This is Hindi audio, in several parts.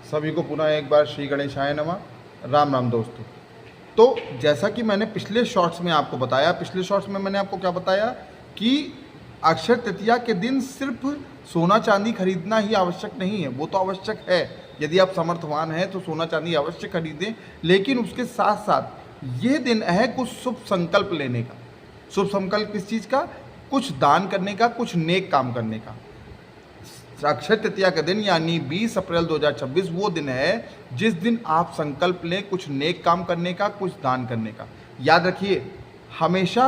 सभी को पुनः एक बार श्री गणेशाय नमः। राम राम दोस्तों। तो जैसा कि मैंने पिछले शॉर्ट्स में आपको बताया, पिछले शॉर्ट्स में मैंने आपको क्या बताया कि अक्षय तृतीया के दिन सिर्फ सोना चांदी खरीदना ही आवश्यक नहीं है। वो तो आवश्यक है, यदि आप समर्थवान हैं तो सोना चांदी अवश्य खरीदें, लेकिन उसके साथ साथ ये दिन है कुछ शुभ संकल्प लेने का। शुभ संकल्प किस चीज़ का? कुछ दान करने का, कुछ नेक काम करने का। अक्षय तृतीया का दिन यानी 20 अप्रैल 2026 वो दिन है जिस दिन आप संकल्प लें कुछ नेक काम करने का, कुछ दान करने का। याद रखिए, हमेशा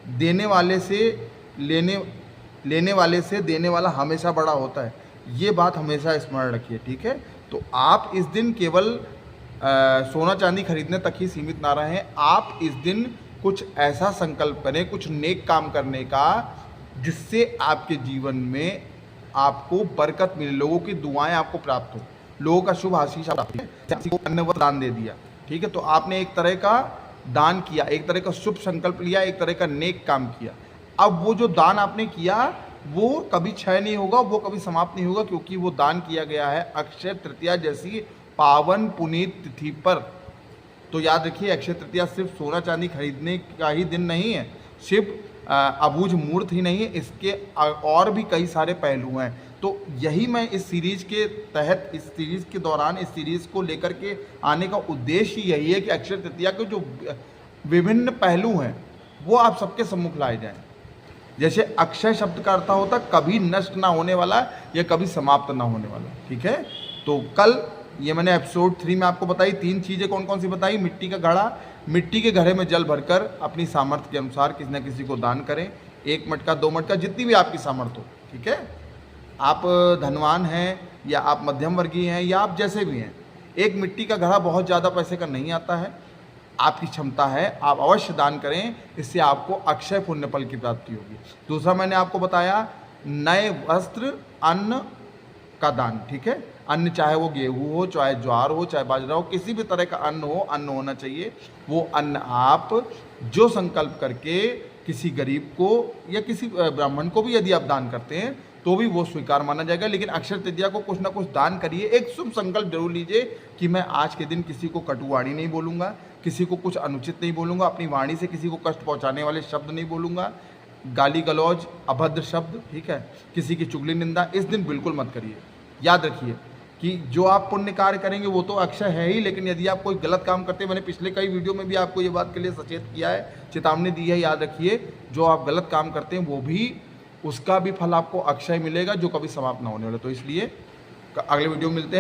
देने वाले से लेने वाले से देने वाला हमेशा बड़ा होता है। ये बात हमेशा स्मरण रखिए, ठीक है। तो आप इस दिन केवल सोना चांदी खरीदने तक ही सीमित ना रहें। आप इस दिन कुछ ऐसा संकल्प करें, कुछ नेक काम करने का, जिससे आपके जीवन में आपको बरकत मिले, लोगों की दुआएं आपको प्राप्त हो, लोगों का शुभ आशीष प्राप्त हो। किसी को अन्न व दान दे दिया, ठीक है, तो आपने एक तरह का दान किया, एक तरह का शुभ संकल्प लिया, एक तरह का नेक काम किया। अब वो जो दान आपने किया वो कभी क्षय नहीं होगा, वो कभी समाप्त नहीं होगा, क्योंकि वो दान किया गया है अक्षय तृतीया जैसी पावन पुनीत तिथि पर। तो याद रखिए, अक्षय तृतीया सिर्फ सोना चांदी खरीदने का ही दिन नहीं है, सिर्फ अबूझ मूर्त ही नहीं है, इसके और भी कई सारे पहलू हैं। तो यही मैं इस सीरीज के तहत, इस सीरीज के दौरान, इस सीरीज को लेकर के आने का उद्देश्य यही है कि अक्षय तृतीया के जो विभिन्न पहलू हैं वो आप सबके सम्मुख लाए जाएं। जैसे अक्षय शब्द का अर्थ होता है कभी नष्ट ना होने वाला या कभी समाप्त ना होने वाला, ठीक है। तो कल ये मैंने एपिसोड 3 में आपको बताई 3 चीज़ें, कौन कौन सी बताई? मिट्टी का घड़ा, मिट्टी के घड़े में जल भरकर अपनी सामर्थ्य के अनुसार किसी न किसी को दान करें। 1 मटका 2 मटका, जितनी भी आपकी सामर्थ्य हो, ठीक है। आप धनवान हैं या आप मध्यम वर्गीय हैं या आप जैसे भी हैं, एक मिट्टी का घड़ा बहुत ज़्यादा पैसे का नहीं आता है, आपकी क्षमता है, आप अवश्य दान करें, इससे आपको अक्षय पुण्य फल की प्राप्ति होगी। दूसरा मैंने आपको बताया नए वस्त्र, अन्न का दान, ठीक है। अन्न चाहे वो गेहूँ हो, चाहे ज्वार हो, चाहे बाजरा हो, किसी भी तरह का अन्न हो, अन्न होना चाहिए। वो अन्न आप जो संकल्प करके किसी गरीब को या किसी ब्राह्मण को भी यदि आप दान करते हैं तो भी वो स्वीकार माना जाएगा। लेकिन अक्षय तृतीया को कुछ ना कुछ दान करिए। एक शुभ संकल्प जरूर लीजिए कि मैं आज के दिन किसी को कटुवाणी नहीं बोलूँगा, किसी को कुछ अनुचित नहीं बोलूँगा, अपनी वाणी से किसी को कष्ट पहुँचाने वाले शब्द नहीं बोलूँगा, गाली गलौज, अभद्र शब्द, ठीक है, किसी की चुगली निंदा इस दिन बिल्कुल मत करिए। याद रखिए कि जो आप पुण्य कार्य करेंगे वो तो अक्षय है ही, लेकिन यदि आप कोई गलत काम करते हैं, मैंने पिछले कई वीडियो में भी आपको ये बात के लिए सचेत किया है, चेतावनी दी है। याद रखिए, जो आप गलत काम करते हैं वो भी, उसका भी फल आपको अक्षय मिलेगा, जो कभी समाप्त ना होने वाला। तो इसलिए अगले वीडियो में मिलते हैं।